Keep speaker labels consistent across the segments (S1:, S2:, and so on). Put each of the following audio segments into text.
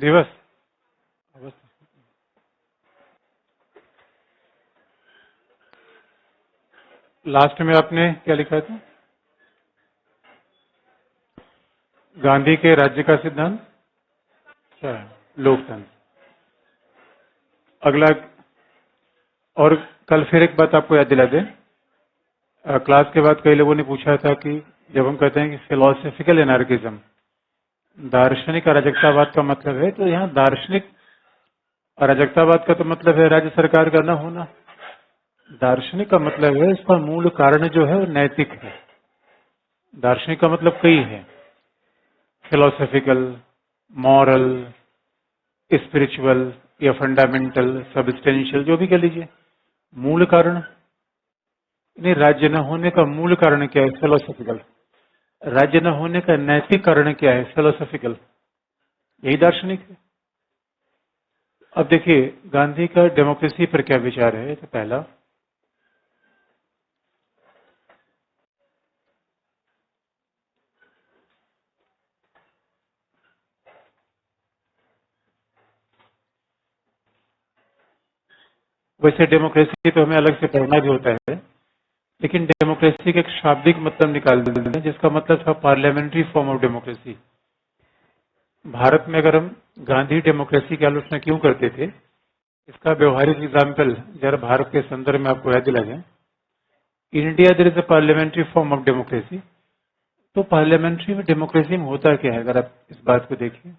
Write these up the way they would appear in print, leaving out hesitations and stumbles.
S1: दिवस लास्ट में आपने क्या लिखा था? गांधी के राज्य का सिद्धांत क्या है? लोकतंत्र। अगला, और कल फिर एक बात आपको याद दिला दें। क्लास के बाद कई लोगों ने पूछा था कि जब हम कहते हैं कि फिलोसफिकल एनार्किज्म, दार्शनिक अराजकतावाद का मतलब है, तो यहाँ दार्शनिक अराजकतावाद का तो मतलब है राज्य सरकार का न होना। दार्शनिक का मतलब है इसका मूल कारण जो है वो नैतिक है। दार्शनिक का मतलब कई है, फिलोसफिकल, मॉरल, स्पिरिचुअल या फंडामेंटल, सब्सटेंशियल, जो भी कह लीजिए। मूल कारण, यानी राज्य न होने का मूल कारण क्या है? फिलोसफिकल। राज्य न होने का नैतिक कारण क्या है? फिलोसफिकल। यही दार्शनिक है। अब देखिए गांधी का डेमोक्रेसी पर क्या विचार है। तो पहला, वैसे डेमोक्रेसी तो हमें अलग से पढ़ना भी होता है, लेकिन डेमोक्रेसी का एक शाब्दिक मतलब निकाल देते हैं जिसका मतलब था parliamentary form of democracy. Bharat में अगर हम गांधी डेमोक्रेसी की आलोचना क्यों करते थे, इसका व्यवहारिक एग्जाम्पल जरा भारत के संदर्भ में आपको याद दिला जाए। India there is a parliamentary form of democracy. तो पार्लियामेंट्री में डेमोक्रेसी में होता क्या है, अगर आप इस बात को देखिए।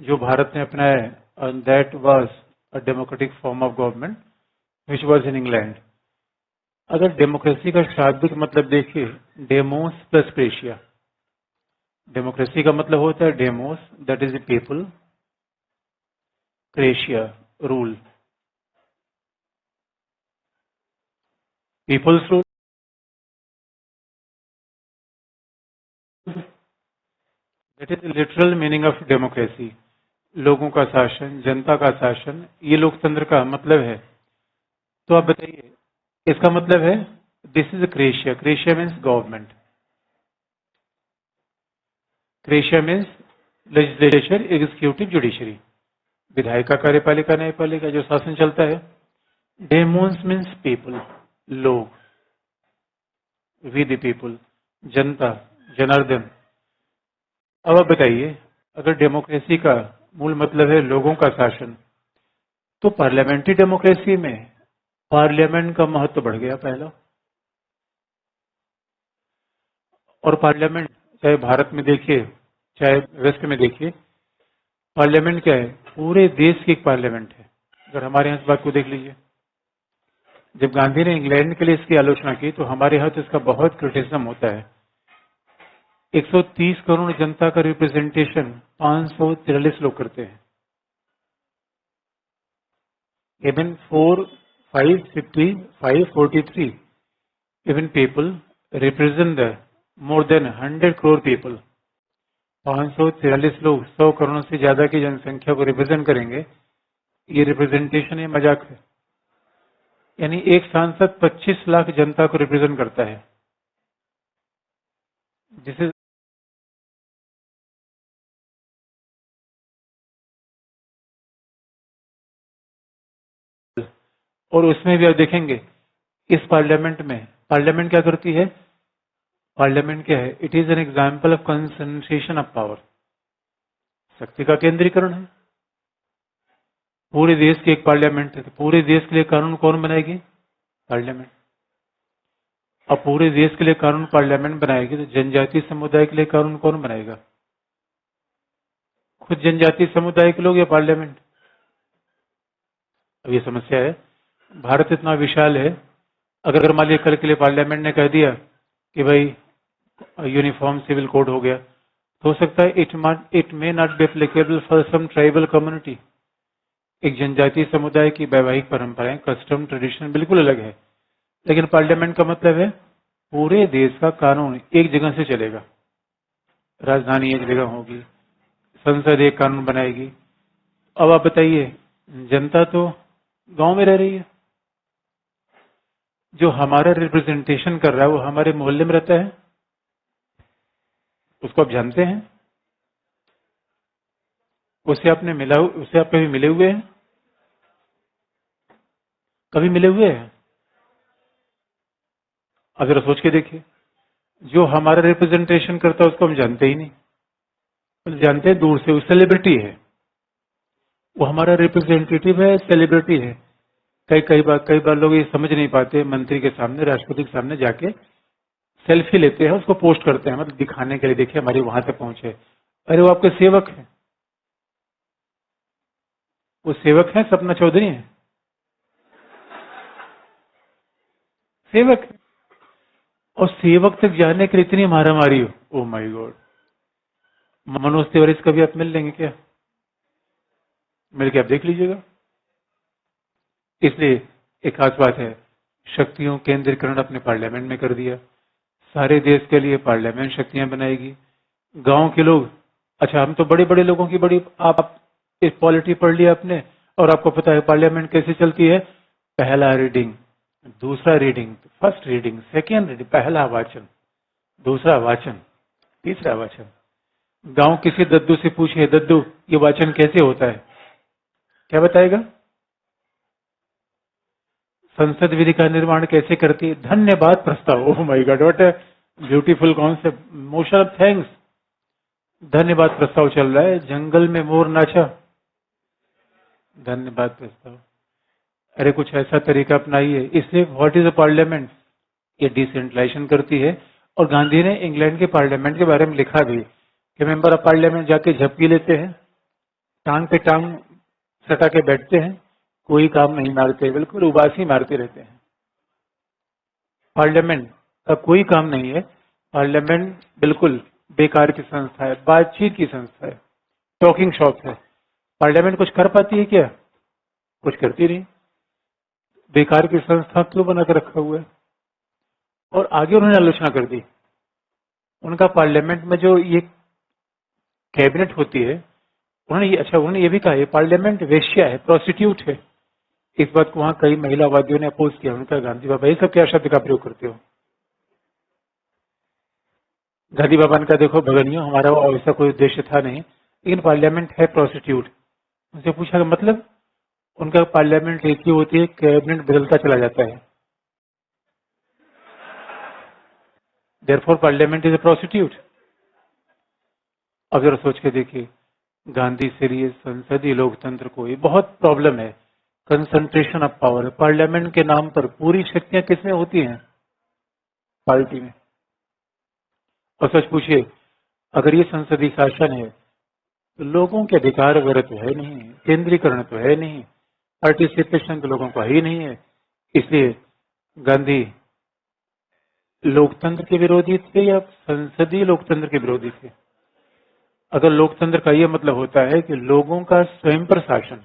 S1: जो भारत ने अपनाया, that was a democratic form of government which was in England. अगर डेमोक्रेसी का शाब्दिक मतलब देखिए, डेमोस प्लस क्रेशिया। डेमोक्रेसी का मतलब होता है demos, that is the people, kratia rule, people's rule. That is literal meaning of democracy. लोगों का शासन, जनता का शासन, ये लोकतंत्र का मतलब है। तो आप बताइए, इसका मतलब है this is क्रेशिया। क्रेशिया means government, क्रेशिया means legislature, executive, judiciary. विधायिका, कार्यपालिका, न्यायपालिका, जो शासन चलता है। डेमोन्स मीन्स पीपल, लोग, वी द पीपल, जनता, जनार्दन। अब आप बताइए, अगर डेमोक्रेसी का मूल मतलब है लोगों का शासन, तो पार्लियामेंट्री डेमोक्रेसी में पार्लियामेंट का महत्व बढ़ गया पहला। और पार्लियामेंट, चाहे भारत में देखिए चाहे वेस्ट में देखिए, पार्लियामेंट क्या है? पूरे देश की एक पार्लियामेंट है। अगर हमारे यहाँ इस बात को देख लीजिए, जब गांधी ने इंग्लैंड के लिए इसकी आलोचना की तो हमारे यहाँ तो इसका बहुत क्रिटिसिज्म होता है। 130 करोड़ जनता का रिप्रेजेंटेशन 543 लोग करते हैं। Even 543 even people represent the more than 100 crore people. 543 लोग 100 करोड़ से ज्यादा की जनसंख्या को रिप्रेजेंट करेंगे। ये रिप्रेजेंटेशन, ये मजाक है। यानी एक सांसद 25 लाख जनता को रिप्रेजेंट करता है, जिसे, और उसमें भी आप देखेंगे इस पार्लियामेंट क्या करती है? पार्लियामेंट क्या है? It is an example of concentration of power. शक्ति का केंद्रीकरण है। पूरे देश की एक पार्लियामेंट है, तो पूरे देश के लिए कानून कौन बनाएगी? पार्लियामेंट। अब पूरे देश के लिए कानून पार्लियामेंट बनाएगी, तो जनजातीय समुदाय के लिए कानून कौन बनाएगा? खुद जनजातीय समुदाय के लोग या पार्लियामेंट? अब ये समस्या है। भारत इतना विशाल है, अगर मान लिया कल के लिए पार्लियामेंट ने कह दिया कि भाई यूनिफॉर्म सिविल कोड हो गया, तो हो सकता है it may not be applicable for some tribal community. एक जनजातीय समुदाय की वैवाहिक परंपराएं, कस्टम, ट्रेडिशन बिल्कुल अलग है। लेकिन पार्लियामेंट का मतलब है पूरे देश का कानून एक जगह से चलेगा। राजधानी एक जगह होगी, संसद एक कानून बनाएगी। अब आप बताइए, जनता तो गांव में रह रही है। जो हमारा रिप्रेजेंटेशन कर रहा है वो हमारे मोहल्ले में रहता है, उसको आप जानते हैं। उससे आप कभी मिले हुए हैं? कभी मिले हुए हैं? अब जरा सोच के देखिए, जो हमारा रिप्रेजेंटेशन करता है उसको हम जानते ही नहीं, तो जानते हैं दूर से, वो सेलिब्रिटी है, वो हमारा रिप्रेजेंटेटिव है, सेलिब्रिटी है। कई बार लोग ये समझ नहीं पाते, मंत्री के सामने, राष्ट्रपति के सामने जाके सेल्फी लेते हैं, उसको पोस्ट करते हैं, मतलब दिखाने के लिए, देखिए हमारी वहां तक पहुंचे। अरे वो आपके सेवक है, वो सेवक है, सपना चौधरी है, सेवक है। और सेवक तक जाने के लिए इतनी मारामारी हो, oh my God. Manoj Tiwari से कभी आप मिल लेंगे क्या? मिल के आप देख लीजिएगा। इसलिए एक खास बात है, शक्तियों केंद्रीकरण अपने पार्लियामेंट में कर दिया। सारे देश के लिए पार्लियामेंट शक्तियां बनाएगी। गांव के लोग, अच्छा हम तो बड़े बड़े लोगों की बड़ी, आप इस पॉलिटी पढ़ लिया आपने, और आपको पता है पार्लियामेंट कैसे चलती है। पहला रीडिंग, दूसरा reading, first reading, second reading, पहला वाचन, दूसरा वाचन, तीसरा वाचन। गांव किसी दद्दू से पूछे, दद्दू ये वाचन कैसे होता है, क्या बताएगा? संसद विधि का निर्माण कैसे करती है? धन्यवाद प्रस्ताव। Oh my God, what a beautiful concept, motion of thanks. धन्यवाद प्रस्ताव चल रहा है, जंगल में मोर नाचा, धन्यवाद प्रस्ताव। अरे कुछ ऐसा तरीका अपनाइए। इसलिए व्हाट इज अ पार्लियामेंट, ये डिसेंट्रलाइजेशन करती है। और गांधी ने इंग्लैंड के पार्लियामेंट के बारे में लिखा भी कि मेंबर ऑफ पार्लियामेंट जाके झपकी लेते हैं, टांग पे टांग सटा के बैठते हैं, कोई काम नहीं मारते, बिल्कुल उबासी मारते रहते हैं। पार्लियामेंट का कोई काम नहीं है। पार्लियामेंट बिल्कुल बेकार की संस्था है, बातचीत की संस्था है, टॉकिंग शॉप है। पार्लियामेंट कुछ कर पाती है क्या? कुछ करती नहीं। बेकार की संस्था क्यों बना कर रखा हुआ है? और आगे उन्होंने आलोचना कर दी, उनका पार्लियामेंट में जो ये कैबिनेट होती है, उन्होंने ये भी कहा, ये पार्लियामेंट वेश्या है, प्रोस्टिट्यूट है। इस बात को वहां कई महिलावादियों ने अपोज किया। उनका गांधी बाबा ये सब क्या शब्द का प्रयोग करते हो? गांधी बाबा ने कहा देखो भगनियों, हमारा ऐसा कोई उद्देश्य था नहीं, लेकिन पार्लियामेंट है प्रोस्टिट्यूट। उनसे पूछा कि मतलब? उनका पार्लियामेंट एक ही होती है, कैबिनेट बदलता चला जाता है, therefore parliament is a prostitute. अब जरा सोच के देखिए, गांधी से लिए संसदीय लोकतंत्र को ये बहुत प्रॉब्लम है, कंसंट्रेशन ऑफ पावर। पार्लियामेंट के नाम पर पूरी शक्तियां किसमें होती हैं? पार्टी में। और सच पूछिए, अगर ये संसदीय शासन है तो लोगों के अधिकार वगैरह तो है नहीं, केंद्रीकरण तो है नहीं, पार्टिसिपेशन तो लोगों को ही नहीं है। इसलिए गांधी लोकतंत्र के विरोधी थे या संसदीय लोकतंत्र के विरोधी थे? अगर लोकतंत्र का यह मतलब होता है कि लोगों का स्वयं पर शासन,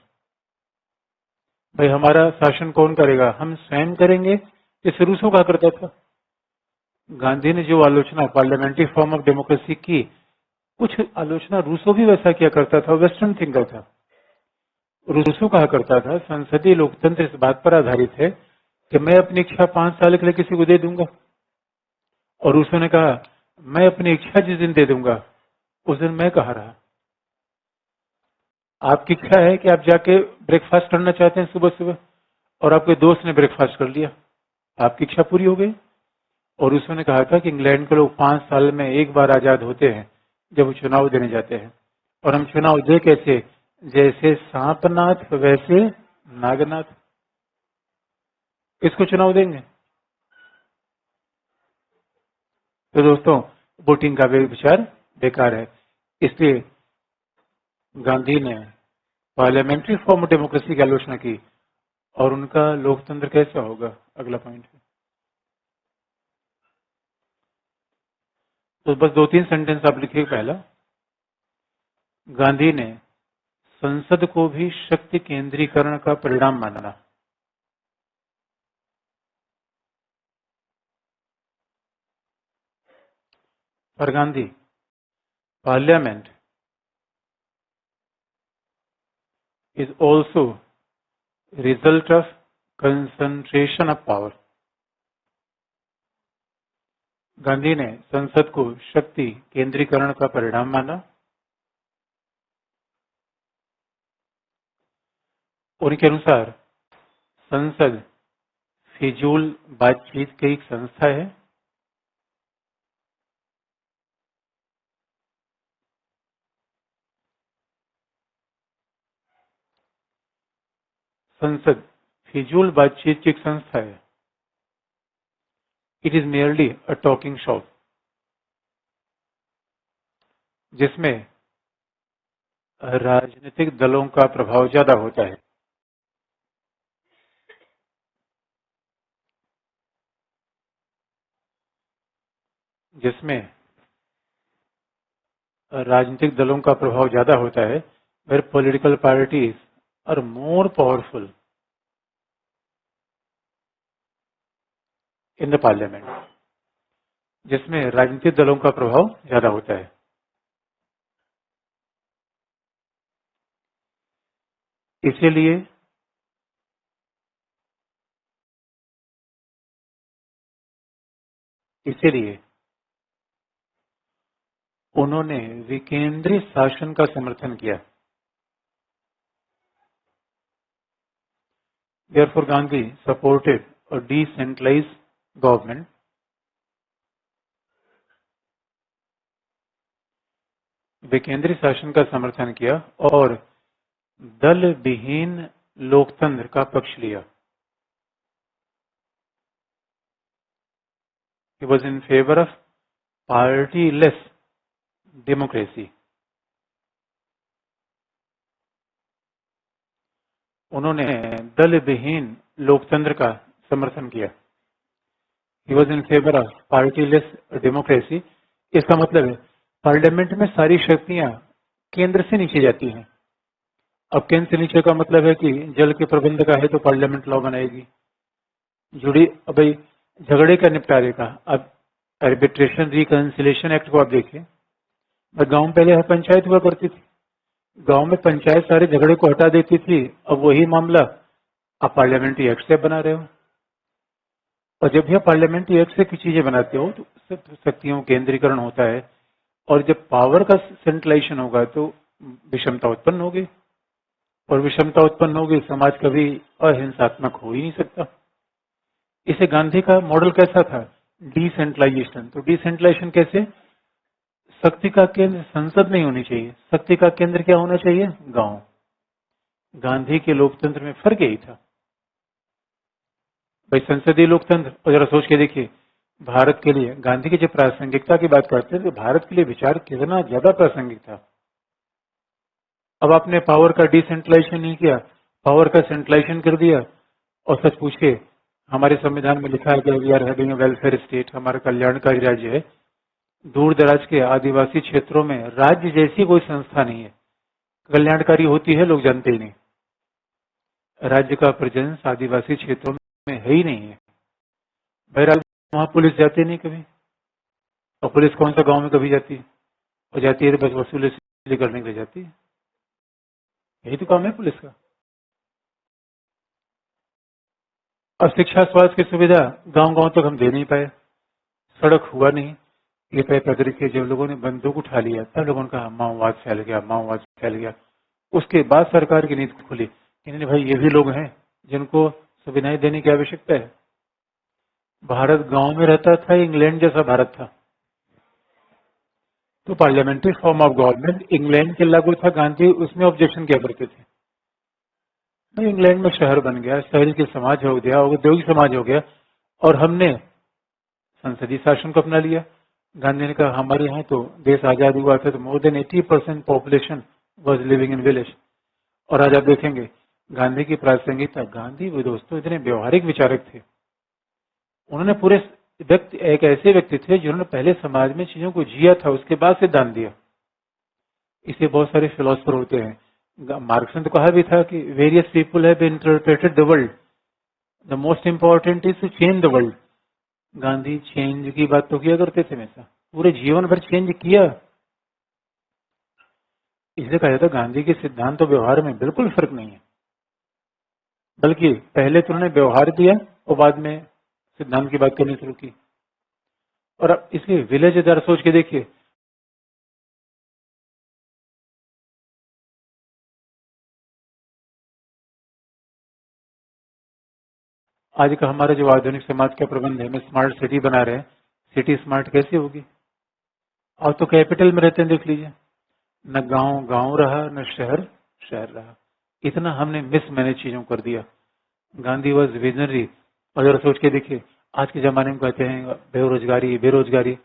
S1: भाई हमारा शासन कौन करेगा, हम स्वयं करेंगे, जैसे रूसों कहा करता था। गांधी ने जो आलोचना पार्लियामेंट्री फॉर्म ऑफ डेमोक्रेसी की, कुछ आलोचना रूसो भी वैसा किया करता था, वेस्टर्न थिंकर था। रूसो कहा करता था संसदीय लोकतंत्र इस बात पर आधारित है कि मैं अपनी इच्छा 5 साल के लिए किसी को दे दूंगा, और रूसो ने कहा मैं अपनी इच्छा जिस दिन दे दूंगा उस दिन मैं कहाँ रहा। आपकी इच्छा है कि आप जाके ब्रेकफास्ट करना चाहते हैं सुबह सुबह, और आपके दोस्त ने ब्रेकफास्ट कर लिया, आपकी इच्छा पूरी हो गई। और उसने कहा था कि इंग्लैंड के लोग 5 साल में एक बार आजाद होते हैं जब वो चुनाव देने जाते हैं, और हम चुनाव दे कैसे, जैसे सांपनाथ वैसे नागनाथ। किसको चुनाव देंगे? तो दोस्तों, वोटिंग का विचार बेकार है। इसलिए गांधी ने पार्लियामेंट्री फॉर्म ऑफ डेमोक्रेसी की आलोचना की, और उनका लोकतंत्र कैसा होगा, अगला पॉइंट है। तो बस 2-3 सेंटेंस आप लिखिए। पहला, गांधी ने संसद को भी शक्ति केंद्रीकरण का परिणाम माना। For Gandhi, parliament is also result of concentration of power. Gandhi ने संसद को शक्ति केंद्रीकरण का परिणाम माना, उनके अनुसार संसद फिजूल बातचीत की एक संस्था है। संसद फिजूल बातचीत की एक संस्था है। It is merely a talking shop, जिसमें राजनीतिक दलों का प्रभाव ज्यादा होता है। जिसमें राजनीतिक दलों का प्रभाव ज्यादा होता है, where political parties are more powerful in the parliament, जिसमें राजनीतिक दलों का प्रभाव ज्यादा होता है। इसीलिए उन्होंने विकेंद्रीय शासन का समर्थन किया। Therefore, Gandhi supported a decentralized government, विकेंद्रीय शासन का समर्थन किया और दल विहीन लोकतंत्र का पक्ष लिया। He was in favor of party-less democracy. उन्होंने दल विहीन लोकतंत्र का समर्थन किया। He was in favor of party-less democracy. इसका मतलब है पार्लियामेंट में सारी शक्तियां केंद्र से नीचे जाती हैं। अब केंद्र से नीचे का मतलब है कि जल के प्रबंध का है तो पार्लियामेंट लॉ बनाएगी। जुड़ी अब भाई झगड़े का निपटारे का, अब आर्बिट्रेशन रिकंसिलेशन एक्ट को आप देखिए, गांव में पहले पंचायत हुआ करती थी, गांव में पंचायत सारे झगड़े को हटा देती थी। अब वही मामला आप पार्लियामेंट्री एक्ट से बना रहे हो, और जब भी आप पार्लियामेंट्री एक्ट से कुछ चीजें बनाते हो तो शक्तियों केंद्रीकरण होता है, और जब पावर का सेंट्रलाइजेशन होगा तो विषमता उत्पन्न होगी, और विषमता उत्पन्न होगी, समाज कभी अहिंसात्मक हो ही नहीं सकता। इसे गांधी का मॉडल कैसा था? डिसेंट्रलाइजेशन। तो डिसेंट्रलाइजेशन कैसे? शक्ति का केंद्र संसद नहीं होनी चाहिए, शक्ति का केंद्र क्या होना चाहिए? गांव। गांधी के लोकतंत्र में फर्क यही था भाई, संसदीय लोकतंत्र। और जरा सोच के देखिए, भारत के लिए गांधी की जब प्रासंगिकता की बात करते हैं तो भारत के लिए विचार कितना ज्यादा प्रासंगिक था। अब आपने पावर का डिसेंट्रलाइजेशन नहीं किया, पावर का सेंट्रलाइजेशन कर दिया, और सच पूछ के हमारे संविधान में लिखा है कि we are having a welfare state, हमारा कल्याणकारी राज्य है। दूर दराज के आदिवासी क्षेत्रों में राज्य जैसी कोई संस्था नहीं है, कल्याणकारी होती है लोग जानते ही नहीं। राज्य का प्रेजेंस आदिवासी क्षेत्रों में है ही नहीं है। बहरहाल वहां पुलिस जाती नहीं कभी, और पुलिस कौन सा गांव में कभी जाती है? और जाती है तो बस वसूली करने के लिए जाती है। यही तो काम है पुलिस का। और शिक्षा स्वास्थ्य की सुविधा गांव गांव तक हम दे नहीं पाए, सड़क हुआ नहीं। ये तय पत्र के जब लोगों ने बंदूक उठा लिया तब लोगों ने कहा माओवाद फैल गया, माओवाद फैल गया। उसके बाद सरकार की नीति खुली कि नहीं भाई, ये भी लोग हैं जिनको सुविधाएं देने की आवश्यकता है। भारत गांव में रहता था, इंग्लैंड जैसा भारत था, तो parliamentary form of government England के लागू था। गांधी उसमें ऑब्जेक्शन किया करते थे। तो इंग्लैंड में शहर बन गया, शहरी के समाज हो गया, औद्योगिक समाज हो गया, और हमने संसदीय शासन को अपना लिया। गांधी ने कहा हमारे यहाँ तो देश आजाद हुआ था तो more than 80% population was living in village. और आज आप देखेंगे गांधी की प्रासंगिकता, गांधी वो दोस्तों इतने व्यवहारिक विचारक थे। उन्होंने पूरे व्यक्ति, एक ऐसे व्यक्ति थे जिन्होंने पहले समाज में चीजों को जिया था, उसके बाद सिद्धांत दिया। इसे बहुत सारे फिलोसफर होते हैं। मार्क्स ने तो कहा भी था कि various people have interpreted the world, the most important is to change the world. Gandhi change की बात तो किया करते थे हमेशा, पूरे जीवन भर चेंज किया। इसलिए कहा जाता गांधी के सिद्धांत और व्यवहार में बिल्कुल फर्क नहीं है, बल्कि पहले तो उन्होंने व्यवहार दिया और बाद में सिद्धांत की बात करनी शुरू की। और अब इसलिए विलेज दर सोच के देखिए, आज का हमारा जो आधुनिक समाज का प्रबंध है, हम स्मार्ट सिटी बना रहे हैं, सिटी स्मार्ट कैसे होगी? और तो कैपिटल में रहते हैं, देख लीजिए, न गांव गांव रहा, न शहर शहर रहा। इतना हमने मिसमैनेज चीजों कर दिया। Gandhi was visionary. और जरा सोच के देखिए, आज के जमाने में कहते हैं बेरोजगारी बेरोजगारी।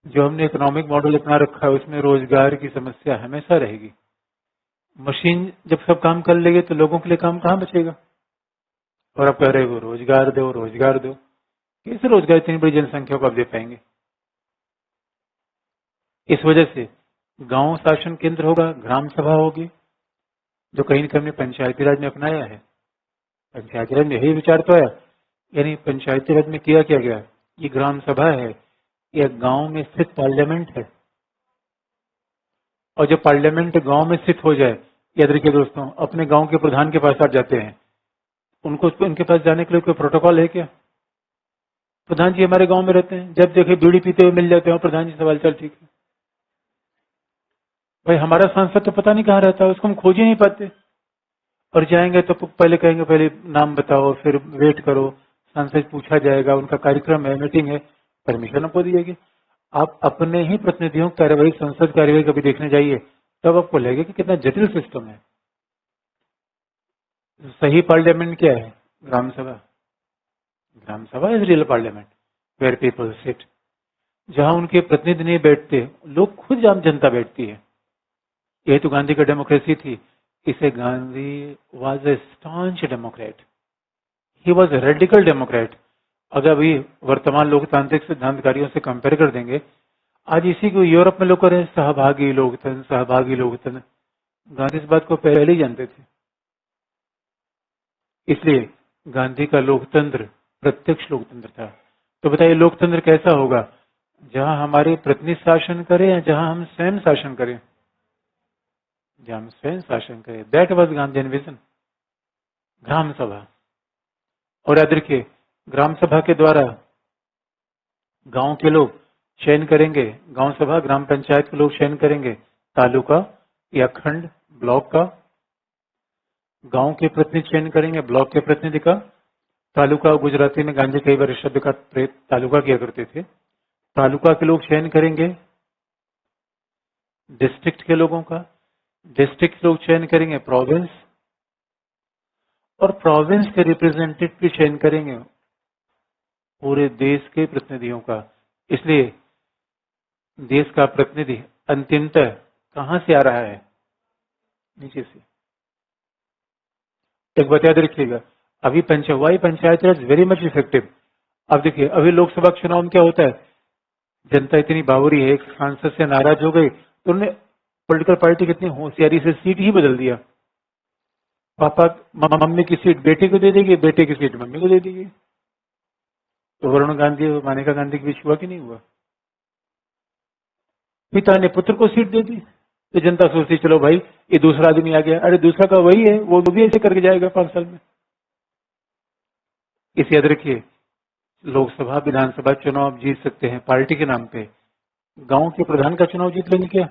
S1: जो हमने इकोनॉमिक मॉडल अपना रखा है उसमें रोजगार की समस्या हमेशा रहेगी। मशीन जब सब काम कर लेगी तो लोगों के लिए काम कहाँ बचेगा? और आप कह रहे हो रोजगार दो रोजगार दो, कैसे रोजगार इतनी बड़ी जनसंख्या को आप दे पाएंगे? इस वजह से गांव शासन केंद्र होगा, ग्राम सभा होगी, जो कहीं न कहीं हमने पंचायती राज में अपनाया है। पंचायती राज में यही विचार तो है, यानी पंचायती राज में किया क्या गया? ये ग्राम सभा है, यह गांव में स्थित पार्लियामेंट है। और जब पार्लियामेंट गांव में स्थित हो जाए, याद रखिए दोस्तों, अपने गांव के प्रधान के पास आप जाते हैं, उनको उनके पास जाने के लिए कोई प्रोटोकॉल है क्या? प्रधान जी हमारे गांव में रहते हैं, जब देखे बीड़ी पीते हुए मिल जाते हैं, प्रधान जी सवाल चल ठीक है। भाई हमारा सांसद तो पता नहीं कहाँ रहता है, उसको हम खोज ही नहीं पाते। और जाएंगे तो पहले कहेंगे पहले नाम बताओ, फिर वेट करो, सांसद पूछा जाएगा, उनका कार्यक्रम है, मीटिंग है, परमिशन आपको दी जाएगी। आप अपने ही प्रतिनिधियों की कार्यवाही, संसद कार्यवाही कभी देखने जाइए, तब आपको लगेगा कि कितना जटिल सिस्टम है। सही पार्लियामेंट क्या है? ग्राम Sabha. Gram Sabha is real parliament where people sit, जहां उनके प्रतिनिधि नहीं बैठते, लोग खुद आम जनता बैठती है। यही तो गांधी का डेमोक्रेसी थी। इसे Gandhi was a staunch Democrat, he was a radical Democrat. अगर अभी वर्तमान लोकतांत्रिक सिद्धांतकारियों से कंपेयर कर देंगे, आज इसी को यूरोप में लोग कर रहे हैं, सहभागी लोकतंत्र सहभागी लोकतंत्र। गांधी इस बात को पहले ही जानते थे। इसलिए गांधी का लोकतंत्र प्रत्यक्ष लोकतंत्र था। तो बताइए लोकतंत्र कैसा होगा? जहां हमारे प्रतिनिधि शासन करें या जहां हम स्वयं शासन करें? जहां हम स्वयं शासन करें, दैट वाज गांधी विजन। ग्राम सभा। और याद रखिए, ग्राम सभा के द्वारा गांव के लोग चयन करेंगे, गांव सभा ग्राम पंचायत के लोग चयन करेंगे तालुका या खंड ब्लॉक का। गांव के प्रतिनिधि चयन करेंगे ब्लॉक के प्रतिनिधि का। तालुका गुजराती में गांधी कई बार इस शब्द का प्रयोग तालुका किया करते थे। तालुका के लोग चयन करेंगे डिस्ट्रिक्ट के लोगों का। डिस्ट्रिक्ट लोग चयन करेंगे प्रोविंस, और प्रोविंस के रिप्रेजेंटेटिव चयन करेंगे पूरे देश के प्रतिनिधियों का। इसलिए देश का प्रतिनिधि अंतिमतः कहां से आ रहा है? नीचे से। एक बात याद रखिएगा, अभी पंचायत राज वेरी मच इफेक्टिव। अब देखिए, अभी लोकसभा चुनाव में क्या होता है, जनता इतनी बावरी है, एक सांसद से नाराज हो गई तो उन्होंने पॉलिटिकल पार्टी कितनी होशियारी से सीट ही बदल दिया। पापा मम्मी की सीट बेटे को दे देगी, बेटे की सीट मम्मी को दे देगी। तो वरुण गांधी और मानेका गांधी के बीच हुआ कि नहीं हुआ? पिता ने पुत्र को सीट दे दी, तो जनता सोचती चलो भाई ये दूसरा आदमी आ गया, अरे दूसरा का वही है, वो भी ऐसे करके जाएगा 5 साल में। इसे याद रखिए, लोकसभा विधानसभा चुनाव आप जीत सकते हैं पार्टी के नाम पे, गांव के प्रधान का चुनाव जीत लेंगे क्या?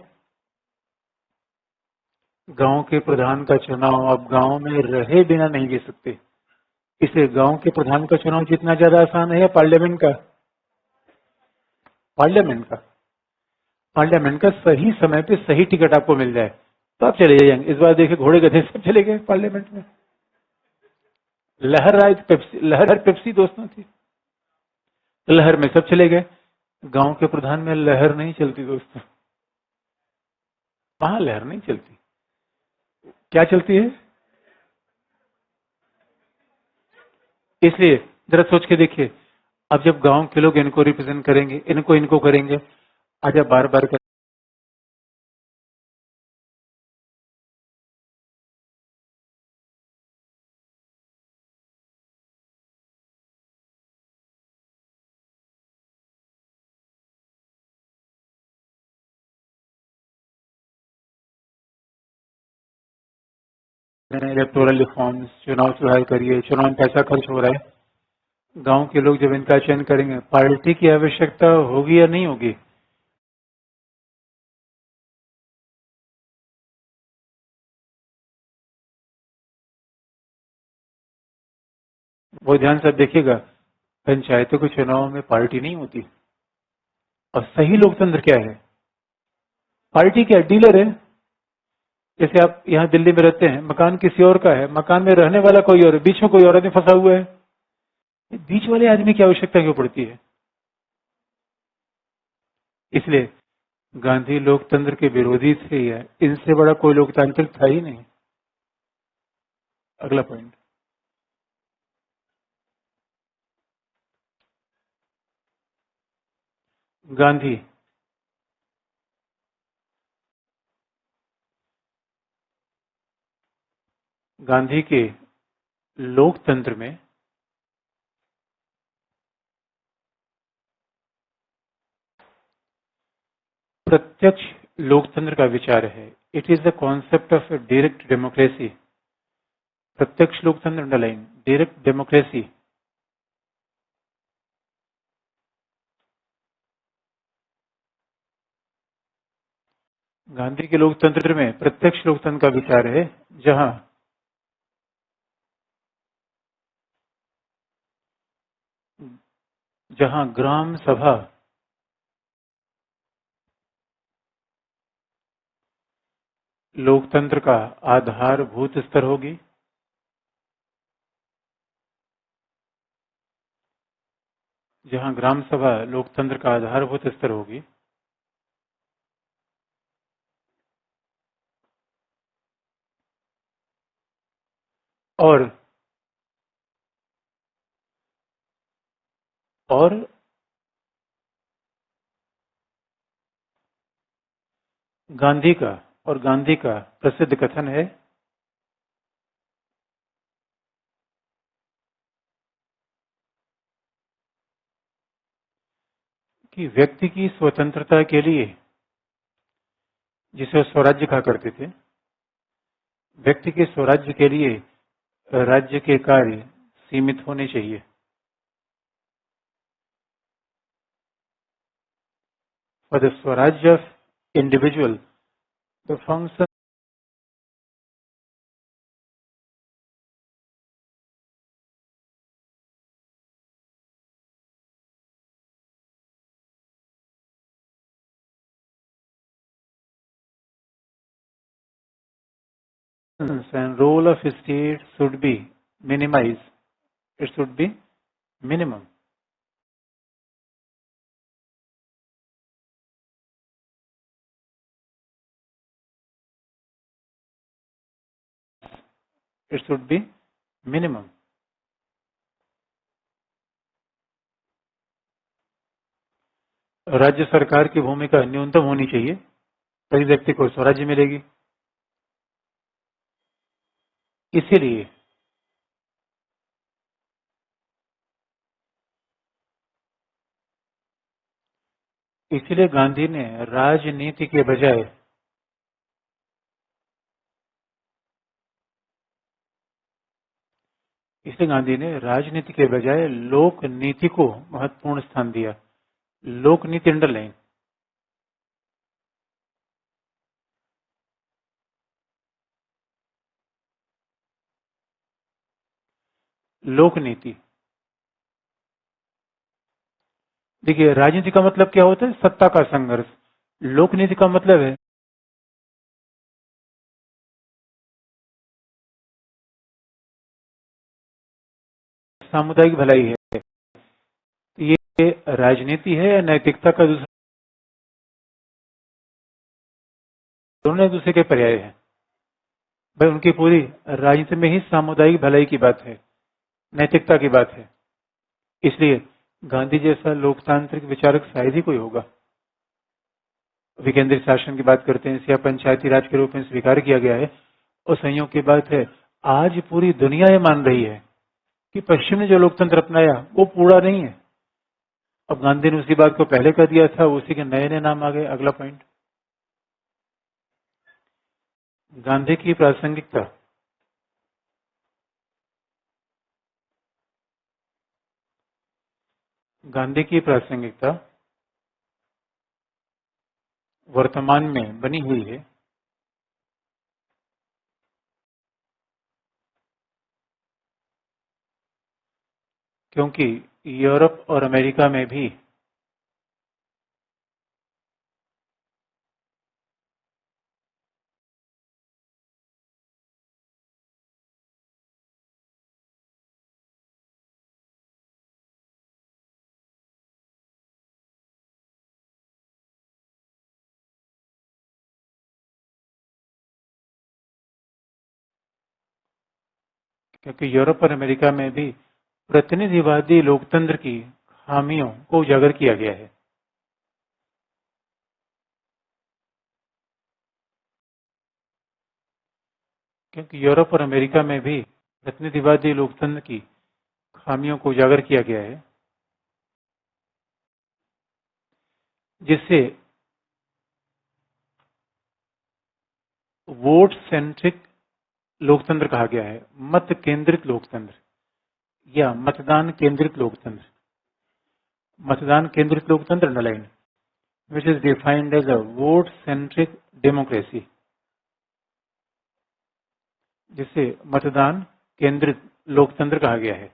S1: गांव के प्रधान का चुनाव आप गांव में रहे बिना नहीं जीत सकते। इसे गांव के प्रधान का चुनाव जीतना ज्यादा आसान है या पार्लियामेंट का? पार्लियामेंट का। पार्लियामेंट का सही समय पे सही टिकट आपको मिल जाए तो आप चले जाएंगे। इस बार देखिए घोड़े गधे सब चले गए पार्लियामेंट में। लहर आई पेप्सी, लहर पेप्सी दोस्तों थी, लहर में सब चले गए। गांव के प्रधान में लहर नहीं चलती दोस्तों, वहां लहर नहीं चलती। क्या चलती है? इसलिए जरा सोच के देखिए, अब जब गांव के लोग इनको रिप्रेजेंट करेंगे, इनको इनको करेंगे, आज आप बार बार इलेक्टोरल रिफॉर्म्स, चुनाव सुधार करिए, चुनाव में पैसा खर्च हो रहा है। गांव के लोग जब इनका चयन करेंगे, पार्टी की आवश्यकता होगी या नहीं होगी? वो ध्यान से आप देखिएगा, पंचायतों के चुनाव में पार्टी नहीं होती। और सही लोकतंत्र क्या है? पार्टी क्या डीलर है। जैसे आप यहाँ दिल्ली में रहते हैं, मकान किसी और का है, मकान में रहने वाला कोई और है, बीच में कोई और आदमी फंसा हुआ है। बीच वाले आदमी की आवश्यकता क्यों पड़ती है? इसलिए गांधी लोकतंत्र के विरोधी थे, या इनसे बड़ा कोई लोकतांत्रिक था ही नहीं। अगला पॉइंट, गांधी गांधी के लोकतंत्र में प्रत्यक्ष लोकतंत्र का विचार है। It is the concept of direct democracy. प्रत्यक्ष लोकतंत्र अंडरलाइन, डायरेक्ट डेमोक्रेसी। गांधी के लोकतंत्र में प्रत्यक्ष लोकतंत्र का विचार है, जहां ग्राम सभा लोकतंत्र का आधारभूत स्तर होगी, जहां ग्राम सभा लोकतंत्र का आधारभूत स्तर होगी, और गांधी का प्रसिद्ध कथन है कि व्यक्ति की स्वतंत्रता के लिए, जिसे स्वराज्य कहा करते थे, व्यक्ति के स्वराज्य के लिए राज्य के कार्य सीमित होने चाहिए। फॉर द स्वराज्य of individual the function and role of state should be minimized. It should be minimum. It should be minimum. राज्य सरकार की भूमिका न्यूनतम होनी चाहिए, तभी व्यक्ति को स्वराज्य मिलेगी। इसीलिए गांधी ने राजनीति के बजाय लोक नीति को महत्वपूर्ण स्थान दिया। लोक नीति अंडरलाइन, लोक नीति। देखिए, राजनीति का मतलब क्या होता है? सत्ता का संघर्ष। लोक नीति का मतलब है सामुदायिक भलाई है। ये राजनीति है या नैतिकता का दूसरा, दोनों एक दूसरे के पर्याय है भाई। उनकी पूरी राजनीति में ही सामुदायिक भलाई की बात है, नैतिकता की बात है। इसलिए गांधी जैसा लोकतांत्रिक विचारक शायद ही कोई होगा। विकेंद्रित शासन की बात करते हैं, इसे पंचायती राज के रूप में स्वीकार किया गया है। और संयोग की बात है, आज पूरी दुनिया ये मान रही है कि पश्चिम ने जो लोकतंत्र अपनाया वो पूरा नहीं है। अब गांधी ने उसी बात को पहले कर दिया था, उसी के नए नए नाम आ गए। अगला पॉइंट, गांधी की प्रासंगिकता। गांधी की प्रासंगिकता वर्तमान में बनी हुई है क्योंकि यूरोप और अमेरिका में भी क्योंकि यूरोप और अमेरिका में भी प्रतिनिधिवादी लोकतंत्र की खामियों को उजागर किया गया है। क्योंकि यूरोप और अमेरिका में भी प्रतिनिधिवादी लोकतंत्र की खामियों को उजागर किया गया है, जिससे वोट सेंट्रिक लोकतंत्र कहा गया है, मत केंद्रित लोकतंत्र या मतदान केंद्रित लोकतंत्र। मतदान केंद्रित लोकतंत्र underline, which is defined as a vote centric democracy, जिसे मतदान केंद्रित लोकतंत्र कहा गया है।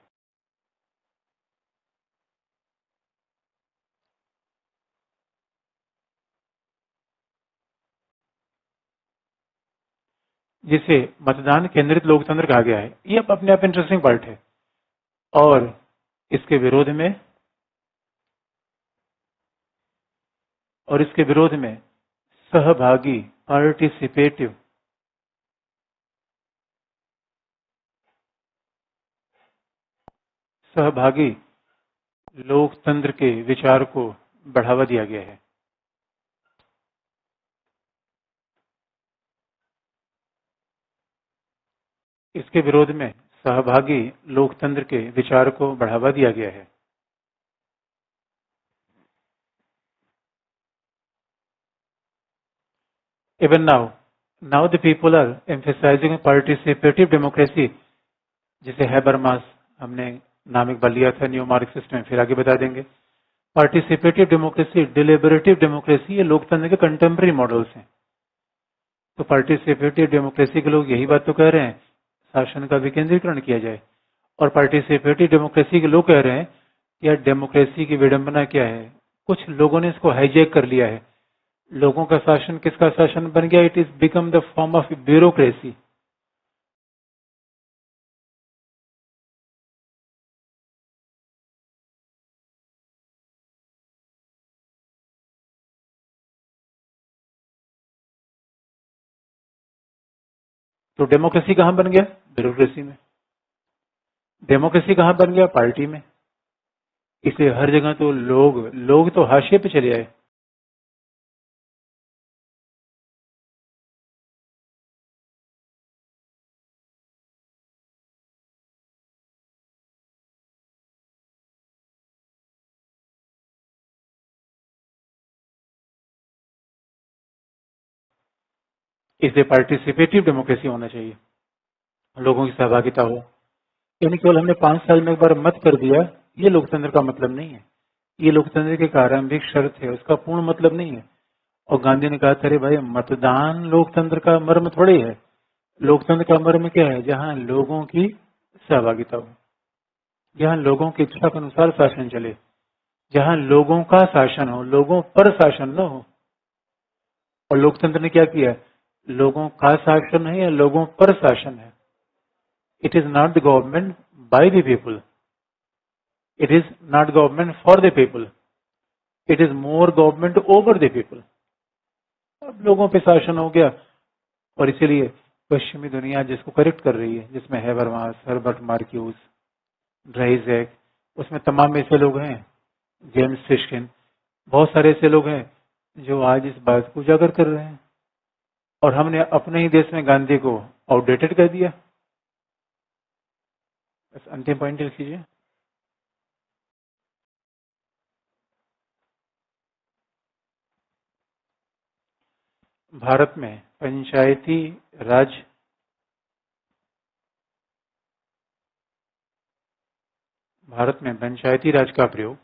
S1: जिसे मतदान केंद्रित लोकतंत्र कहा गया है। ये अपने आप इंटरेस्टिंग पार्ट है। और इसके विरोध में सहभागी पार्टिसिपेटिव सहभागी लोकतंत्र के विचार को बढ़ावा दिया गया है। इसके विरोध में सहभागी लोकतंत्र के विचार को बढ़ावा दिया गया है। Even now the people are emphasizing participative democracy, जिसे हैबरमास हमने नाम एक बार लिया था न्यू मार्क्सिस्ट में, फिर आगे बता देंगे। पार्टिसिपेटिव डेमोक्रेसी, डिलिबरेटिव डेमोक्रेसी, ये लोकतंत्र के कंटेम्प्रेरी मॉडल्स हैं। तो पार्टिसिपेटिव डेमोक्रेसी के लोग यही बात तो कह रहे हैं, शासन का विकेंद्रीकरण किया जाए। और पार्टिसिपेटिव डेमोक्रेसी के लोग कह रहे हैं यार डेमोक्रेसी की विडंबना क्या है, कुछ लोगों ने इसको हाईजैक कर लिया है। लोगों का शासन किसका शासन बन गया? It is become the form of bureaucracy. तो डेमोक्रेसी कहां बन गया? ब्यूरोक्रेसी में। डेमोक्रेसी कहां बन गया? पार्टी में। इसलिए हर जगह तो लोग तो हाशिए पे चले आए। इसलिए पार्टिसिपेटिव डेमोक्रेसी होना चाहिए, लोगों की सहभागिता हो। यानी केवल हमने 5 साल में एक बार मत कर दिया, ये लोकतंत्र का मतलब नहीं है। ये लोकतंत्र की प्रारंभिक शर्त है, उसका पूर्ण मतलब नहीं है। और गांधी ने कहा था, अरे भाई मतदान लोकतंत्र का मर्म थोड़ी है। लोकतंत्र का मर्म क्या है? जहां लोगों की सहभागिता हो, जहां लोगों की इच्छा के अनुसार शासन चले, जहां लोगों का शासन हो, लोगों पर शासन न हो। और लोकतंत्र ने क्या किया? लोगों का शासन है या लोगों पर शासन है। It is not the government by the people, it is not government for the people, it is more government over the people. अब लोगों पे शासन हो गया। और इसीलिए पश्चिमी दुनिया जिसको करेक्ट कर रही है, जिसमें हैबरमास, हर्बर्ट मार्क्यूस, ड्राइजैक, उसमें तमाम ऐसे लोग हैं, जेम्स फिशकिन, बहुत सारे ऐसे लोग हैं जो आज इस बात को उजागर कर रहे हैं। और हमने अपने ही देश में गांधी को आउटडेटेड कर दिया। बस अंतिम पॉइंट लिख लीजिए। भारत में पंचायती राज का प्रयोग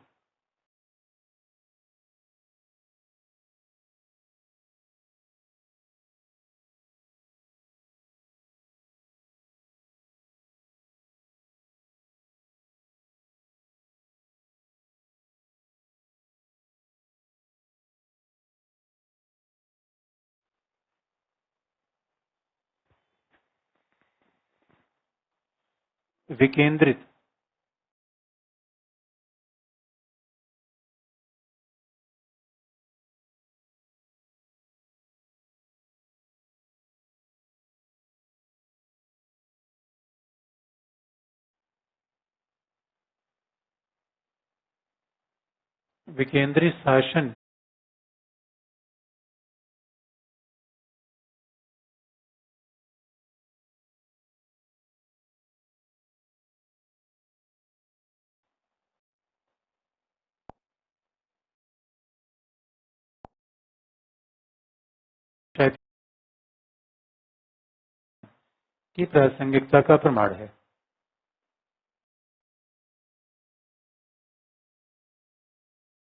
S1: विकेंद्रित, विकेंद्रित शासन, शायद की प्रासंगिकता का प्रमाण है।